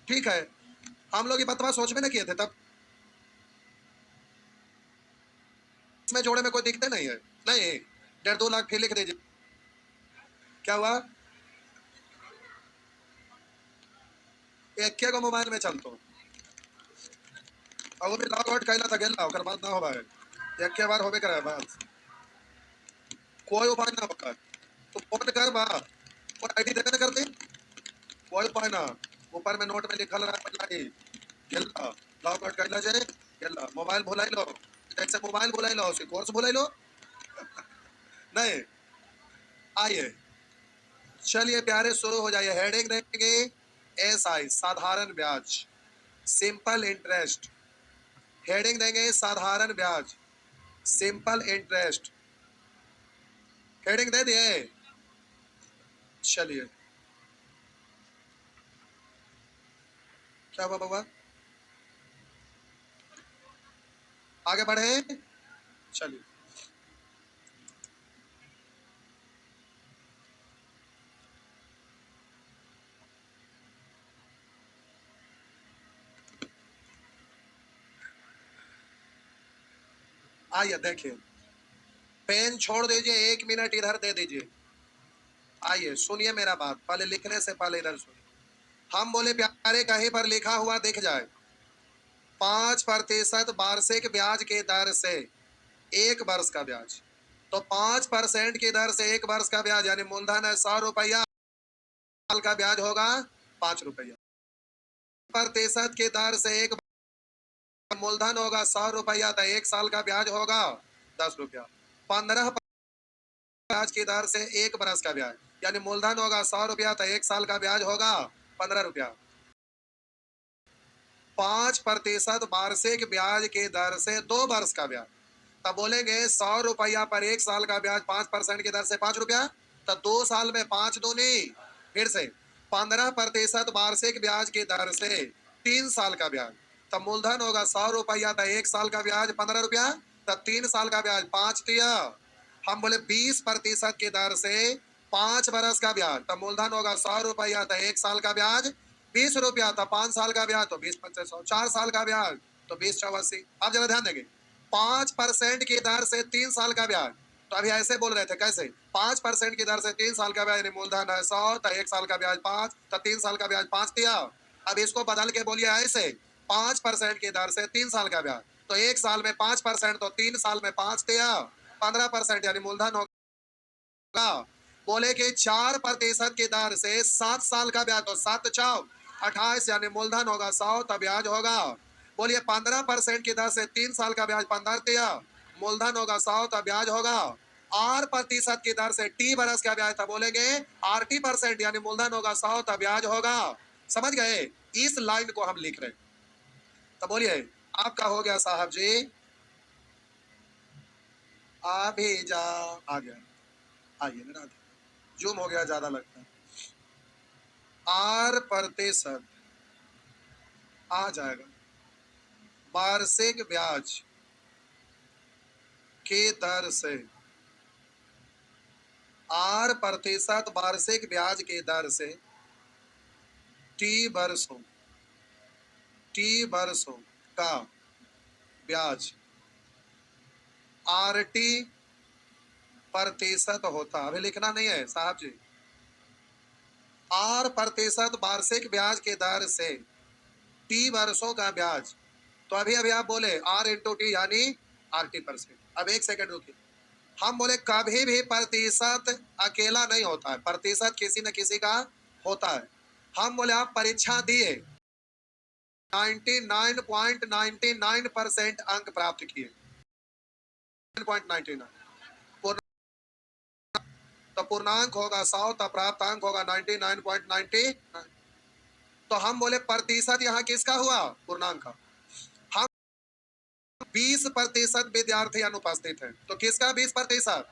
ठीक है, हम लोग ये बतवा सोच में ना किए थे तब। इसमें जोड़े में कोई दिखते नहीं है। नहीं, 1.5-2 लाख फिर लिख दीजिए। क्या हुआ? एक के मोबाइल में चलतो और वो भी लॉग आउट कैला था गेला ओकर बाद ना होबा है। एक के बार होबे करे बस, कोई उपाय ना होगा। तो फोन कर बा, और आईडी देने न कर दे, कोई उपाय ना। ऊपर में नोट में लिखल रहा पहला ही गेला लॉग आउट कैला जे गेला। मोबाइल भुलाई लो, जैसे मोबाइल भुलाई लो उसी कोर्स भुलाई लो। नहीं, आइए चलिए प्यारे शुरू हो जाइए। हेडिंग देंगे एसआई साधारण ब्याज, सिंपल इंटरेस्ट। हेडिंग देंगे साधारण ब्याज, सिंपल इंटरेस्ट। हेडिंग दे दिए। चलिए, क्या हुआ बाबा? आगे बढ़े। चलिए, आइए देखिए, पेन छोड़ दीजिए, 1 मिनट इधर दे दीजिए। आइए सुनिए मेरा बात, पहले लिखने से पहले इधर सुनिए। हम बोले प्यारे कहीं पर लिखा हुआ दिख जाए 5% वार्षिक ब्याज के दर से 1 वर्ष का ब्याज, तो 5% की दर से 1 वर्ष का ब्याज यानी मूलधन है 100 रुपया, साल का ब्याज होगा 5 रुपया। प्रतिशत की दर से एक मूलधन होगा 100 रुपया, तो 1 साल का ब्याज होगा 10 रुपया। 15 ब्याज की दर से 1 वर्ष का ब्याज यानी मूलधन होगा 100 रुपया, तो 1 साल का ब्याज होगा 15 रुपया। 5% वार्षिक ब्याज की दर से 2 वर्ष का ब्याज, तब बोलेंगे 100 रुपया पर 1 साल का ब्याज 5% की दर से 5 रुपया, तो 2 साल में 5 दूनी। फिर से 15% वार्षिक ब्याज की दर से 3 साल का ब्याज, तब मूलधन होगा 100 रुपया, तो 1 साल का ब्याज 15 रुपया, तब 3 साल का ब्याज 5 दिया। हम बोले 20% की दर से 5 वर्ष का ब्याज, तब मूलधन होगा 100 रुपया, तो 1 साल का ब्याज 20 रुपया, तब 5 साल का ब्याज तो 20 × 5 = 100, 4 साल का ब्याज तो 20 × 80। अब जरा ध्यान देंगे, 5% की दर से 3 साल का ब्याज, तो अभी ऐसे बोल रहे थे कैसे? 5% की दर से 3 साल का ब्याज मूलधन है 100, तो 1 साल का ब्याज 5, तो 3 साल का ब्याज 5 दिया। अब इसको बदल के बोलिए ऐसे, 5% की दर से 3 साल का ब्याज, तो 1 साल में 5%, तो 3 साल में 5 दिया, 15% यानी मूलधन होगा। बोले कि 4% की दर से 7 साल का ब्याज, तो 7×4 = 28 यानी मूलधन होगा 100, तब ब्याज होगा। बोलिए 15% की दर से 3 साल का ब्याज 15 दिया, मूलधन होगा 100, तब ब्याज होगा। 8% की दर से T वर्ष का ब्याज था, बोलेंगे RT% यानी मूलधन होगा 100, तब ब्याज होगा। समझ गए? इस लाइन को हम लिख रहे हैं। तो बोलिए आपका हो गया साहब जी, अभी जा आ गया। आइए ना, जूम हो गया ज्यादा लगता है। 8% आ जाएगा वार्षिक ब्याज की दर से, 8% वार्षिक ब्याज की दर से वर्षों वर्षों का ब्याज RT प्रतिशत होता। अभी लिखना नहीं है साहब जी, 8% वार्षिक ब्याज की दर से वर्षों का ब्याज, तो अभी अभी आप बोले R × T यानी RT%। अब 1 सेकंड रुकिए, हम बोले कभी भी प्रतिशत अकेला नहीं होता है, प्रतिशत किसी न किसी का होता है। हम बोले आप परीक्षा दिए, 99.99% अंक प्राप्त किए, 99.99, तो पूर्णांक होगा 100, तो प्राप्त अंक होगा 99.99। तो हम बोले प्रतिशत यहाँ किसका हुआ? पूर्णांक का। हम 20% विद्यार्थी अनुपस्थित है, तो किसका 20%?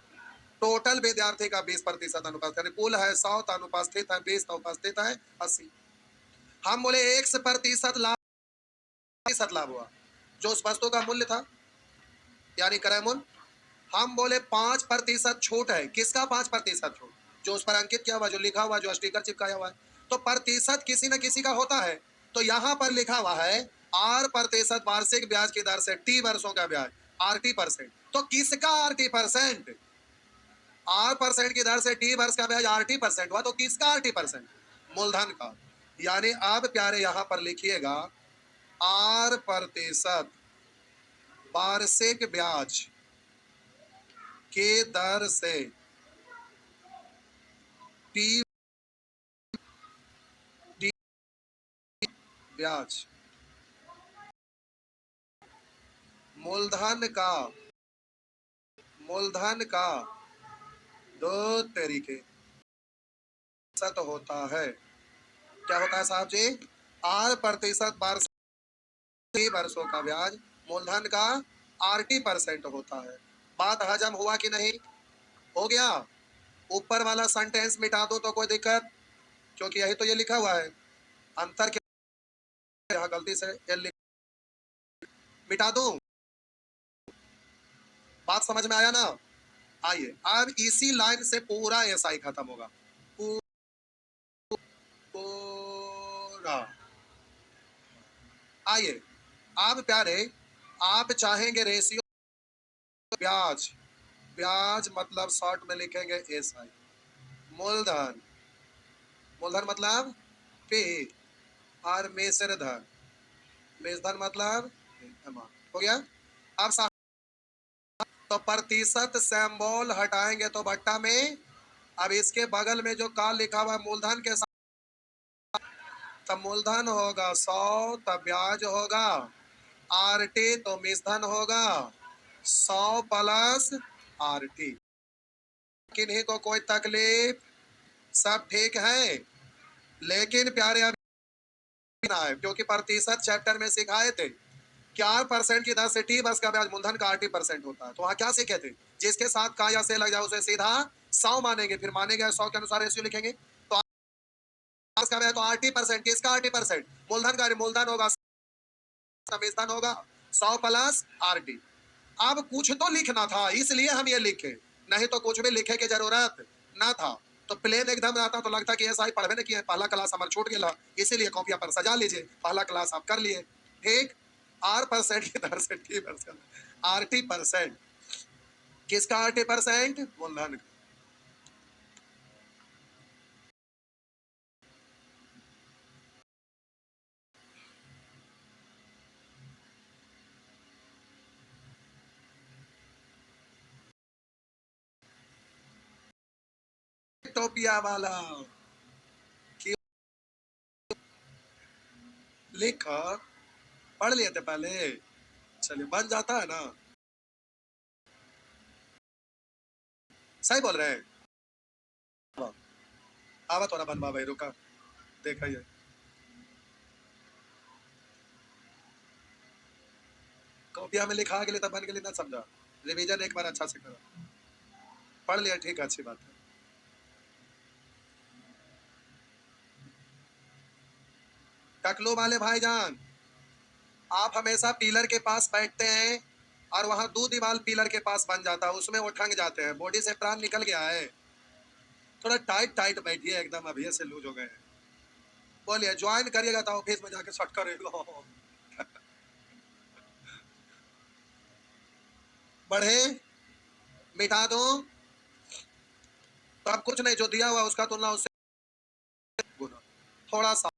टोटल विद्यार्थी का 20% अनुपस्थित, कुल है 100, तो अनुपस्थित है 20, तो उपस्थित है 80। हम बोले 1% लाभ हुआ, जो उस वस्तु का मूल्य था यानी क्रय मूल्य। हम बोले 5% छूट है, किसका 5% छूट? जो उस पर अंकित किया हुआ, जो लिखा हुआ, जो स्टिकर चिपकाया हुआ है। तो प्रतिशत किसी न किसी का होता है, तो यहां पर लिखा हुआ है आर प्रतिशत वार्षिक ब्याज की दर से टी वर्षों का ब्याज आरटी परसेंट। तो किसका आरटी परसेंट? आर परसेंट की दर से टी वर्ष का ब्याज आरटी परसेंट हुआ, तो किसका आरटी परसेंट? मूलधन का। यानी अब प्यारे यहां पर लिखिएगा आर प्रतिशत वार्षिक ब्याज के दर से टी ब्याज मूलधन का दो तरीके सत होता है। क्या होता है साहब जी? आर प्रतिशत वर्षों का ब्याज मूलधन का आरटी परसेंट होता है। बात हजम हुआ कि नहीं? हो गया। ऊपर वाला सेंटेंस मिटा दो तो कोई दिक्कत, क्योंकि यही तो ये लिखा हुआ है। अंतर क्या? यहाँ गलती से मिटा दूं? बात समझ में आया ना? आइए अब इसी लाइन से पूरा एसआई खत्म होगा। पूरा। आइए अब प्यारे आप चाहेंगे रेशियो ब्याज, ब्याज मतलब शॉर्ट में लिखेंगे एसआई। मूलधन, मूलधन मतलब पे, और मेसर धन, मेसधन मतलब अमाउंट। हो गया। अब तो प्रतिशत सिंबल हटाएंगे तो बट्टा में, अब इसके बगल में जो काल लिखा हुआ है मूलधन के साथ, तब मूलधन होगा 100, तब ब्याज होगा आरटी, तो मिसधन होगा 100 प्लस आरटी। किन्हीं को कोई तकलीफ? सब ठीक है। लेकिन प्यारे अभी ना है, क्योंकि प्रतिशत चैप्टर में सिखाए थे कि 4% की दर से टी बस का ब्याज मूलधन का 8% होता है। तो वहां क्या सीखे थे? जिसके साथ का या से लग जाए उसे सीधा 100 मानेंगे, फिर मानेंगे 100 के अनुसार रेशियो लिखेंगे। तो का ब्याज तो 8%, किसका 8%? मूलधन का। मूलधन होगा, समेधन होगा 100 प्लस आरटी। अब कुछ तो लिखना था, इसलिए हम ये लिखे, नहीं तो कुछ भी लिखे की जरूरत ना था। तो प्लेन एकदम रहता तो लगता कि ऐसा ही पढ़वे नहीं किया, पहला क्लास हमारा छूट गया, इसीलिए कॉपिया पर सजा लीजिए, पहला क्लास आप कर लिए। ठीक। आर परसेंट की दर से टी परसेंट, आरटी परसेंट। किसका आरटी परसेंट? मूलधन का। टोपिया वाला क्यों लिखा? पढ़ लिए थे पहले, चलिए बन जाता है ना। सही बोल रहे हैं। आवा थोड़ा बनवा भाई, रुका देखा ये कॉपिया में लिखा के लिए तब बन के लिए ना समझा। रिवीजन एक बार अच्छा से करो, पढ़ लिया, ठीक है, अच्छी बात है। टकलो वाले भाईजान, आप हमेशा पिलर के पास बैठते हैं और वहां दो दीवार पिलर के पास बन जाता है, उसमें वो ठंग जाते हैं, बॉडी से प्राण निकल गया है। थोड़ा टाइट टाइट बैठिए, एकदम अभी से लूज हो गए हैं। बोलिए ज्वाइन करिएगा तो ऑफिस में जाके शॉर्ट करेगा। बढ़े, मिटा दो, तो अब कुछ नहीं, जो दिया हुआ उसका तुलना उससे गुना, थोड़ा सा।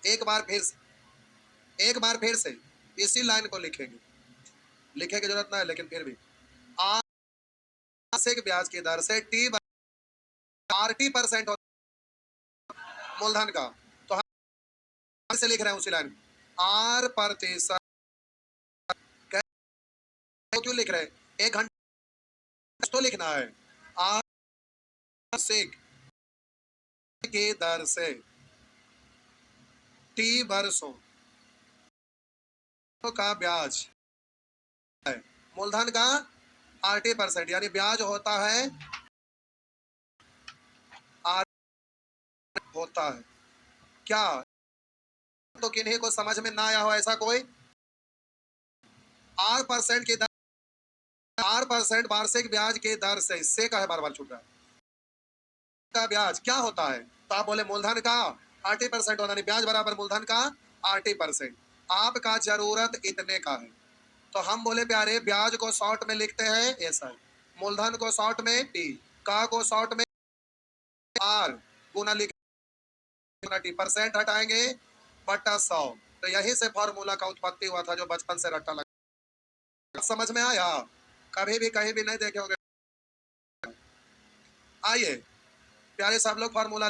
एक बार फिर से, एक बार फिर से इसी लाइन को लिखेंगे, लिखे की जरूरत ना है, लेकिन फिर भी मासिक ब्याज की दर से टी आरटी परसेंट मूलधन का। तो हम से लिख रहे हैं उसी लाइन, आर प्रतिशत, क्यों लिख रहे हैं? एक घंटा तो लिखना है। आर मासिक की दर से टी वर्षों का ब्याज है मूलधन का आरटी परसेंट, यानी ब्याज होता है आर होता है। क्या तो किन्हीं को समझ में ना आया हो ऐसा कोई? आर परसेंट की दर, आर परसेंट वार्षिक ब्याज की दर से, इससे का है बार बार छूट रहा है, का ब्याज क्या होता है? तो आप बोले मूलधन का 80% होना, नहीं ब्याज बराबर मूलधन का 80%। आपका जरूरत इतने का है, तो हम बोले प्यारे ब्याज को शॉर्ट में लिखते हैं ऐसा, मूलधन को शॉर्ट में टी, का को शॉर्ट में आर, गुना लिख टी, परसेंट हटाएंगे बट्टा 100। तो यही से फॉर्मूला का उत्पत्ति हुआ था जो बचपन से रट्टा लगा। समझ में आया? कभी भी कहीं भी नहीं देखे होंगे। आइए प्यारे सब लोग फॉर्मूला,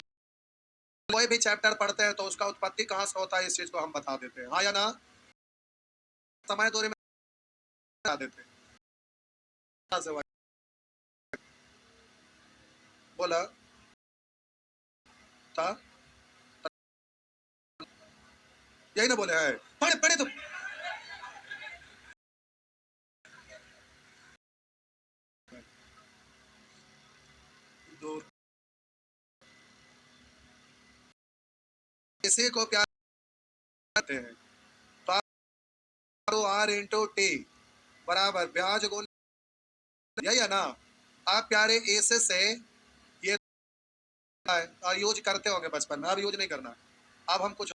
कोई भी चैप्टर पढ़ते हैं तो उसका उत्पत्ति कहाँ से होता है इस चीज को हम बता देते हैं, हाँ या ना? समय दूरी में बता देते हैं। कहाँ से हुआ? बोला था, यही ना बोले है, पढ़े पढ़े तो दो, किसी को क्या कहते हैं? तो आर इंटू टी बराबर ब्याज गुण, यही है ना? आप प्यारे ऐसे से ये यूज करते होंगे बचपन में, अब यूज नहीं करना, अब हम कुछ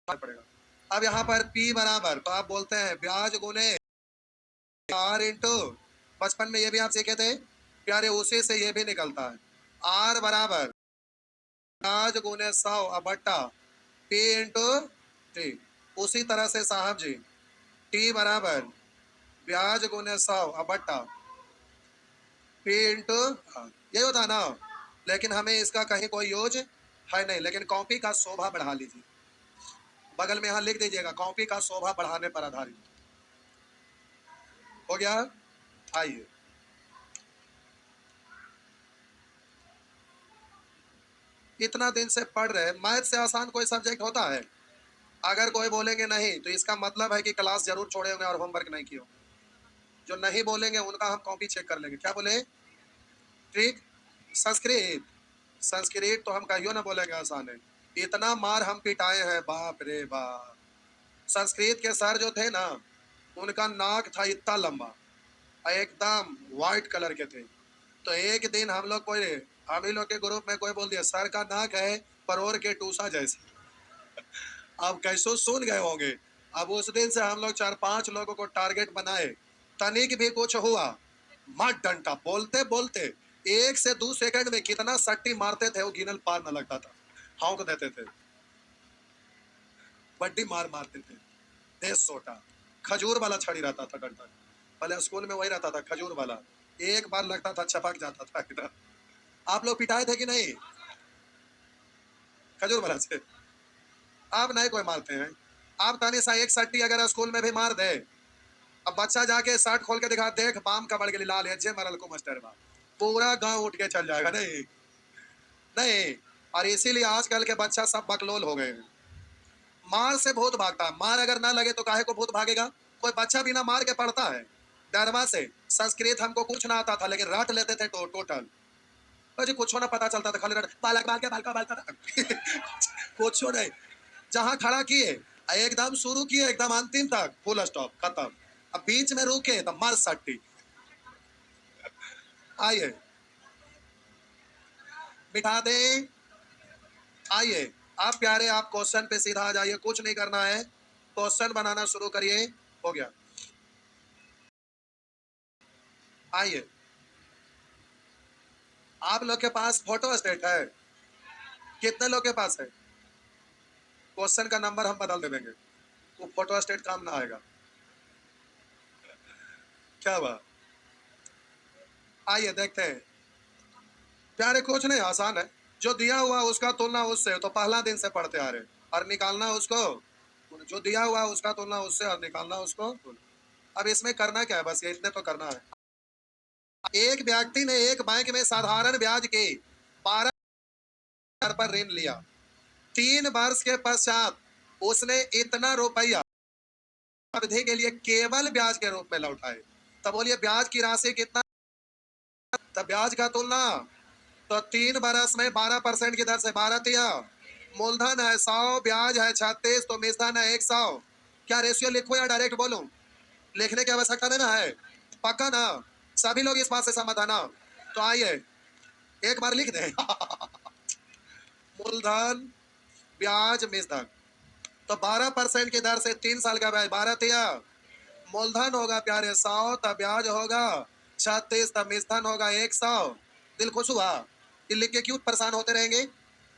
पड़ेगा। अब यहाँ पर P बराबर, तो आप बोलते हैं ब्याज गुने आर इंटू, बचपन में ये भी आप सीखे थे प्यारे, उसी से ये भी निकलता है आर बराबर ब्याज गुने 100 अब बट्टा P इंटू टी। उसी तरह से साहब जी T बराबर ब्याज गुने 100 अब बट्टा P इंटू, ये होता ना, लेकिन हमें इसका कहीं कोई यूज है नहीं, लेकिन कॉपी का शोभा बढ़ा लीजिए, बगल में यहाँ लिख दीजिएगा कॉपी का शोभा बढ़ाने पर आधारित। हो गया? आइए इतना दिन से पढ़ रहे, मैथ से आसान कोई सब्जेक्ट होता है? अगर कोई बोलेंगे नहीं तो इसका मतलब है कि क्लास जरूर छोड़े होंगे और होमवर्क नहीं किए होंगे। जो नहीं बोलेंगे उनका हम कॉपी चेक कर लेंगे। क्या बोले? ठीक। संस्कृत, संस्कृत तो हम कहियो ना बोलेंगे आसान है, इतना मार हम पिटाए हैं बाप रे बाप। संस्कृत के सर जो थे ना, उनका नाक था इतना लंबा, एकदम व्हाइट कलर के थे। तो एक दिन हम लोग कोई, हम ही लोग के ग्रुप में कोई बोल दिया सर का नाक है परोर के टूसा जैसे। अब कैसो सुन गए होंगे। अब उस दिन से हम लोग 4-5 लोगों को टारगेट बनाए, तनिक भी कुछ हुआ मत डंटा, बोलते बोलते 1 से 2 सेकंड में कितना सट्टी मारते थे वो गिनल पार न लगता था। हाँक देते थे, बड्डी मार मारते थे, देश सोटा, खजूर वाला छड़ी रहता था डंडा, पहले स्कूल में वही रहता था खजूर वाला, एक बार लगता था चपक जाता था इधर। आप लोग पिटाए थे कि नहीं खजूर वाला से? आप नहीं कोई मारते हैं। आप तानी सा एक सट्टी अगर स्कूल में भी मार दे, अब बच्चा जाके शर्ट खोल के दिखा, देख बाम का बढ़ गई लाल है जे मरल को मास्टर बा, पूरा गांव उठ के चल जाएगा। नहीं नहीं, और इसीलिए आजकल के बच्चा सब बकलोल हो गए हैं, मार से भूत भागता है। मार अगर ना लगे तो काहे को भूत भागेगा? कोई बच्चा बिना मार के पढ़ता है डरवा से? संस्कृत हमको कुछ ना आता था लेकिन रट लेते थे टोटल, मुझे कुछ ना पता चलता था, खाली रट बालक बाल के बाल का बाल का कुछ नहीं। जहां खड़ा किए एकदम शुरू किए एकदम अंतिम तक फुल स्टॉप खत्म, अब बीच में रुके तो मर सकती। आइए बिठा दे, आइए आप प्यारे, आप क्वेश्चन पे सीधा आ जाइए, कुछ नहीं करना है, क्वेश्चन बनाना शुरू करिए। हो गया, आइए आप लोग के पास फोटो स्टेट है? कितने लोग के पास है? क्वेश्चन का नंबर हम बदल देंगे, वो फोटो स्टेट काम ना आएगा। क्या बात, आइए देखते हैं प्यारे, कुछ नहीं आसान है, जो दिया हुआ उसका तुलना उससे, तो पहला दिन से पढ़ते आ रहे, और निकालना उसको, जो दिया हुआ उसका तुलना उससे और निकालना उसको। अब इसमें करना क्या है, बस ये इतने तो करना है। एक व्यक्ति ने एक बैंक में साधारण ब्याज के 12,000 पर ऋण लिया, 3 वर्ष के पश्चात उसने इतना रुपया अवधि के लिए केवल ब्याज के रूप में लौटाए, तब बोलिए ब्याज की राशि कितना? तब ब्याज का तुलना, तो 3 वर्ष में 12% की दर से 12 मूलधन है 100, ब्याज है 36, तो मिश्रण है 100। क्या रेशियो लिखूं या डायरेक्ट बोलूं? लिखने की आवश्यकता नहीं ना है, पक्का ना? सभी लोग इस बात से सहमत है ना? तो आइए एक बार लिख दें। मूलधन ब्याज मिश्रधन, तो 12% की दर से 3 साल का ब्याज 12 तिया मूलधन होगा प्यारे 100, तब ब्याज होगा 36, तब मिश्रधन होगा 100। दिल खुश हुआ? ये लिख के क्यों परेशान होते रहेंगे?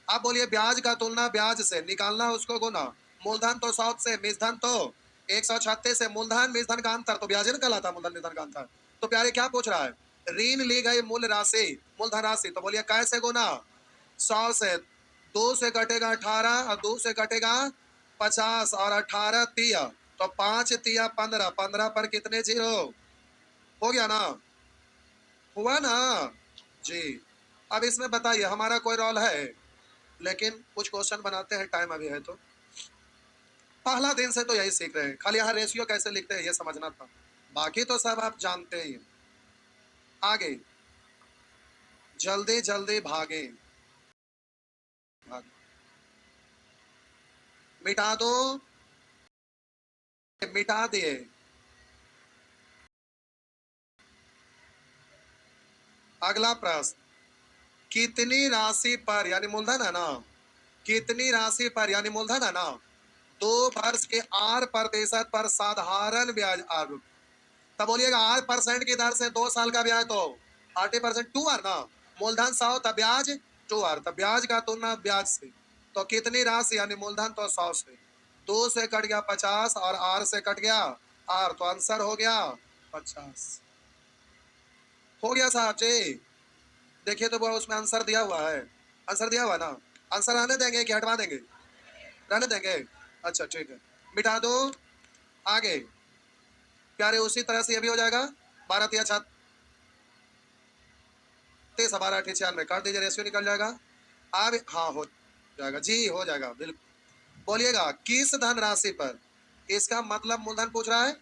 आप बोलिए ब्याज का तुलना ब्याज से निकालना, उसको गुना। मूलधन तो 100 से, मिश्रधन तो 136 से। मूलधन मिश्रधन का अंतर तो ब्याज निकाला, मूलधन मिश्रधन का अंतर। तो प्यारे क्या पूछ रहा है? ऋण ली गई मूल राशि, मूलधन राशि, तो बोलिए कैसे गुना? 100 से। 2 से कटेगा 18 और 2 से कटेगा 50 और 18 तिया, तो 5 तिया 15, 15 पर कितने जीरो? हो गया ना? हुआ ना जी? अब इसमें बताइए हमारा कोई रोल है? लेकिन कुछ क्वेश्चन बनाते हैं, टाइम अभी है तो। पहला दिन से तो यही सीख रहे हैं, खाली यहाँ रेशियो कैसे लिखते हैं ये समझना था, बाकी तो सब आप जानते ही हैं। आगे जल्दी जल्दी भागे, भागे। मिटा दो, मिटा दिए। अगला प्रश्न, कितनी राशि पर, यानी मूलधन है ना, कितनी राशि पर यानी मूलधन है ना, 2 वर्ष के 8% पर साधारण ब्याज 8 रुपये। तब बोलिएगा 8% की दर से 2 साल का ब्याज, तो 80% 2 आर ना। मूलधन 100, तब ब्याज 2 आर, तब ब्याज का तुलना ब्याज से। तो कितनी राशि यानी मूलधन तो 100 से, 2 से कट गया 50 और आर से कट गया आर, तो आंसर हो गया 50। हो गया साहब जी? देखिए तो वो उसमें आंसर दिया हुआ है, आंसर दिया हुआ ना। आंसर आने देंगे कि हटवा देंगे? रहने देंगे? अच्छा ठीक है, मिटा दो। आगे प्यारे उसी तरह से ये भी हो जाएगा। 12 तिया 36, 12 8 96 काट दीजिए, रेशियो निकल जाएगा। अब हाँ हो जाएगा जी, हो जाएगा बिल्कुल। बोलिएगा किस धनराशि पर, इसका मतलब मूलधन पूछ रहा है,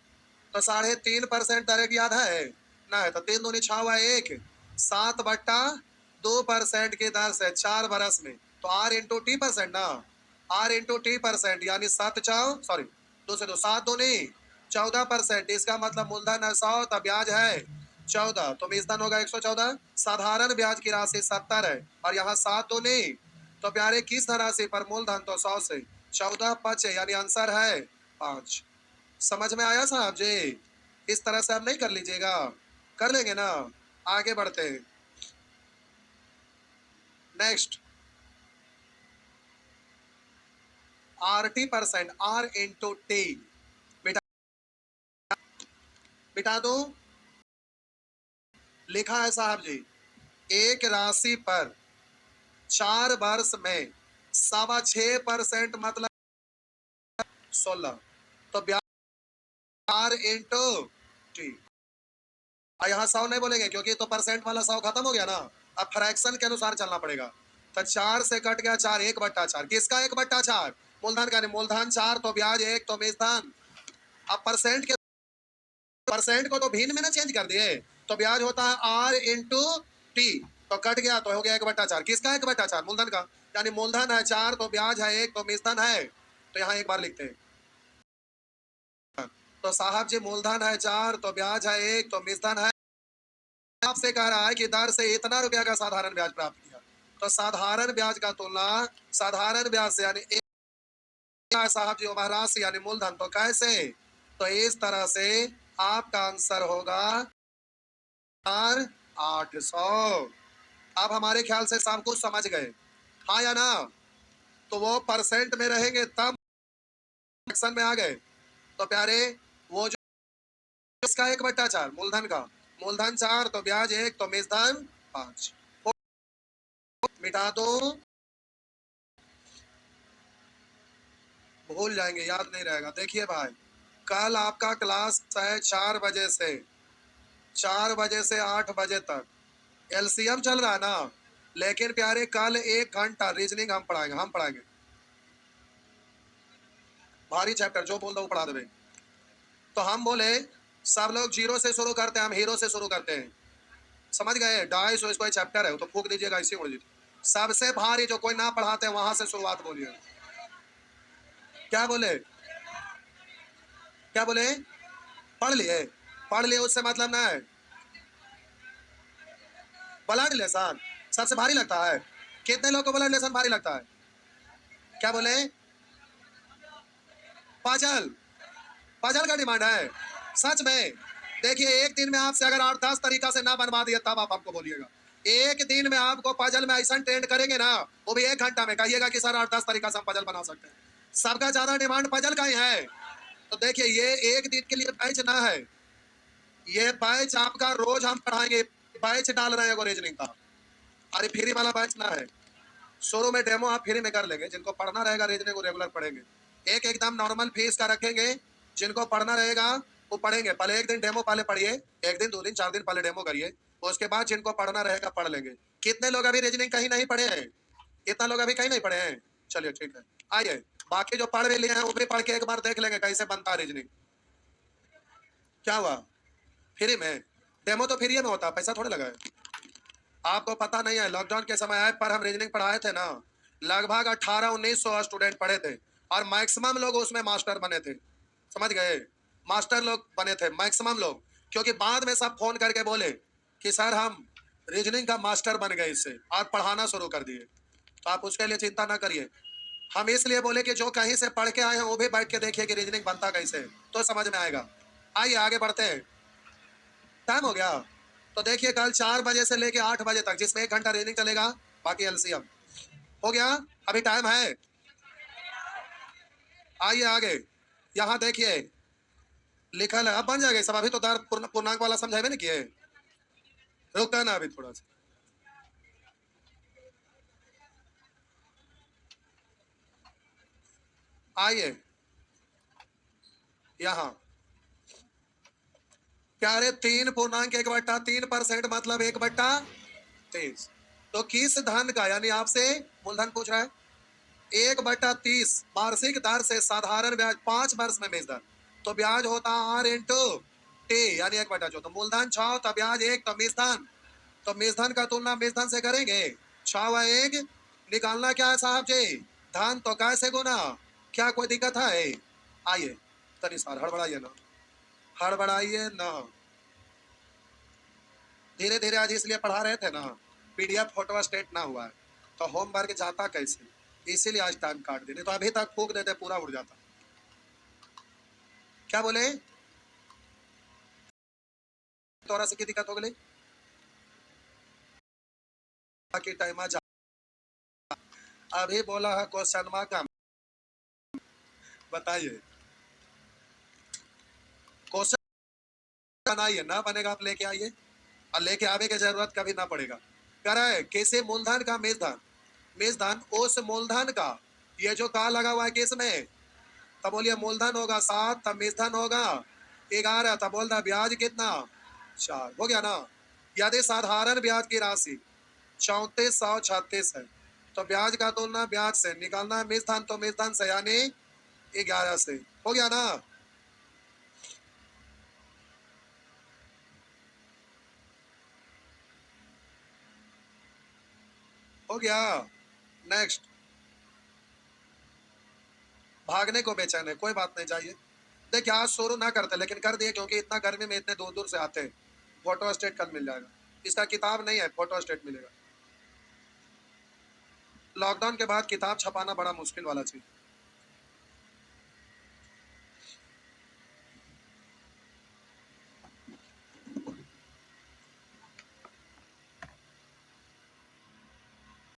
तो 3.5% डायरेक्ट याद है ना, है तो 3 दूनी 6 हुआ 1, 7/2% की दर से 4 बरस में, तो आर इंटू टी परसेंट ना, आर इंटू टी परसेंट यानी 7 चाओ सॉरी 2 से 2 7 दूनी 14%। इसका मतलब मूलधन है 100, तब ब्याज है 14, तो मिश्रधन होगा 114। साधारण ब्याज की राशि 70 है और यहाँ 7 दूनी, तो प्यारे किस धनराशि पर मूलधन तो 100 से 14 बचे, यानी आंसर है 5। समझ में आया साहब जी? इस तरह से आप नहीं कर लीजिएगा, कर लेंगे ना? आगे बढ़ते हैं। Next, R T percent, R into T, beta दो। लिखा है साहब जी, एक राशि पर 4 वर्ष में 6.25% मतलब 16, तो ब्याज आर इंटू टी। यहाँ 100 नहीं बोलेंगे क्योंकि तो परसेंट वाला 100 खत्म हो गया ना, अब फ्रैक्शन के अनुसार चलना पड़ेगा। तो 4 से कट गया 4, 1/4, किसका 1/4? मूलधन का, नहीं मूलधन 4 तो ब्याज 1 तो मिश्रधन। अब परसेंट को तो भिन्न में ना चेंज कर दिए, तो ब्याज होता है आर इंटू टी, तो कट गया तो हो गया 1/4, किसका 1/4? मूलधन का, यानी मूलधन है 4 तो ब्याज है 1 तो मिश्रधन है, तो यहाँ एक बार लिखते हैं। तो साहब जी मूलधन है 4 तो ब्याज है 1 तो मिश्रधन है। आपसे कह रहा है कि दर से इतना रुपया का साधारण ब्याज प्राप्त किया, तो साधारण ब्याज का तुलना साधारण ब्याज से, यानी साहब जी राशि यानी मूलधन, तो कैसे? तो इस तरह से आपका आंसर होगा 800। आप हमारे ख्याल से सब कुछ समझ गए, हाँ या ना? तो वो परसेंट में रहेंगे तब फ्रैक्शन में आ गए, तो प्यारे वो जो इसका 1/4 मूलधन का, मूलधन 4 तो ब्याज 1 तो मिश्रधन 5, मिटा दो। भूल जाएंगे, याद नहीं रहेगा। देखिए भाई, कल आपका क्लास है 4 बजे से 8 बजे तक, एलसीएम चल रहा है ना, लेकिन प्यारे कल 1 घंटा रीजनिंग हम पढ़ाएंगे भारी चैप्टर, जो बोल दो वो पढ़ा देवे। तो हम बोले सब लोग जीरो से शुरू करते हैं, हम हीरो से शुरू करते हैं, समझ गए? 250 कोई चैप्टर है, तो फूक दीजिएगा इसी उड़ दीजिए। सबसे भारी जो कोई ना पढ़ाते हैं वहां से शुरुआत बोलिए। क्या बोले? क्या बोले? पढ़ लिए? पढ़ लिए उससे मतलब ना है ब्लड लेसन, सबसे भारी लगता है। कितने लोग को ब्लड रिलेशन भारी लगता है? क्या बोले? पजल, पजल का डिमांड है सच में। देखिए एक दिन में आपसे अगर 8-10 तरीका से ना बनवा दिए तब आप हमको बोलिएगा। एक दिन में आपको पजल में ऐसा ट्रेंड करेंगे ना, वो भी 1 घंटा में, कहिएगा कि सर 8-10 तरीका से हम पजल बना सकते हैं। सबका ज्यादा डिमांड पजल का ही है। तो देखिए ये एक दिन के लिए बैच ना है, ये बैच आपका रोज हम पढ़ाएंगे। बैच डाल रहे हैं रीजनिंग का, अरे फ्री वाला बैच ना है। शुरू में डेमो आप फ्री में कर लेंगे, जिनको पढ़ना रहेगा रीजनिंग को रेगुलर पढ़ेंगे। एक एकदम नॉर्मल फीस का रखेंगे, जिनको पढ़ना रहेगा वो पढ़ेंगे। पहले एक दिन डेमो पहले पढ़िए, 1 दिन 2 दिन 4 दिन पहले डेमो करिए, उसके बाद जिनको पढ़ना रहेगा पढ़ लेंगे। कितने लोग अभी रीजनिंग कहीं नहीं पढ़े हैं? कितना लोग अभी कहीं नहीं पढ़े हैं? चलिए ठीक है, आइए बाकी जो पढ़ भी लिए हैं वो भी पढ़ के एक बार देख लेंगे कैसे बनता है रीजनिंग। क्या हुआ? फ्री में डेमो तो फ्री में होता है, पैसा थोड़े लगा है। आपको पता नहीं है, लॉकडाउन के समय ऐप पर हम रीजनिंग पढ़ाए थे ना, लगभग 1800-1900 स्टूडेंट पढ़े थे और मैक्सिमम लोग उसमें मास्टर बने थे। समझ गए? मास्टर लोग बने थे मैक्सिमम लोग, क्योंकि बाद में सब फोन करके बोले कि सर हम रीजनिंग का मास्टर बन गए इससे और पढ़ाना शुरू कर दिए। तो आप उसके लिए चिंता ना करिए। हम इसलिए बोले कि जो कहीं से पढ़ के आए हैं वो भी बैठ के देखिए कि रीजनिंग बनता कैसे है, तो समझ में आएगा। आइए आगे बढ़ते हैं, टाइम हो गया। तो देखिए कल 4 बजे से लेके 8 बजे तक, जिसमें 1 घंटा रीडिंग चलेगा, बाकी एलसीएम हो गया। अभी टाइम है, आइए आगे। यहाँ देखिए लिखल है, अब बन जाएगा सब। अभी तो दर पूर्णांक वाला समझाए नहीं किए, रुकता ना अभी थोड़ा सा। आइए यहाँ प्यारे 3.1/3% मतलब 1/30। तो किस धन का, यानी आपसे मूलधन पूछ रहा है, 1/30 वार्षिक दर से साधारण ब्याज 5 वर्ष में मेज दर, तो ब्याज होता R इंटू टी, यानी 1/4। तो मूलधन 6 तो ब्याज 1, तो मेजधन, तो मेजधन का तुलना मेजधन से करेंगे। 6/1 निकालना क्या है साहब जी? धन, तो कैसे गुना? क्या कोई दिक्कत है? आइए तनी सार हड़बड़ाइए ना, हड़बड़ाइए ना, धीरे धीरे आज इसलिए पढ़ा रहे थे ना, पीडीएफ फोटो स्टेट ना हुआ है तो होमवर्क जाता कैसे, इसीलिए आज टाइम काट देने, तो अभी तक फूक देते पूरा उड़ जाता। क्या बोले? तोरा से की दिक्कत हो गई? बाकी टाइम जा, अभी बोला है क्वेश्चन का, बताइए क्वेश्चन बनाइए, ना बनेगा आप लेके आइए, और लेके आवे की जरूरत कभी ना पड़ेगा। करे किसी मूलधन का मेजधन, मेजधन उस मूलधन का, ये जो का लगा हुआ है किस में, तब बोलिए मूलधन होगा 7, तब मेजधन होगा 11, तब बोलता ब्याज कितना 4, हो गया ना। यदि साधारण ब्याज की राशि 3436 है तो ब्याज का तुलना ब्याज से निकालना है, मेजधन तो मेजधन से, यानी 11 से, हो गया ना। हो गया। नेक्स्ट, भागने को बेचैन है, कोई बात नहीं, चाहिए। देखिए आज शुरू ना करते लेकिन कर दिए, क्योंकि इतना गर्मी में इतने दूर दूर से आते हैं। फोटो स्टेट कल मिल जाएगा, इसका किताब नहीं है, फोटो स्टेट मिलेगा। लॉकडाउन के बाद किताब छपाना बड़ा मुश्किल वाला चीज।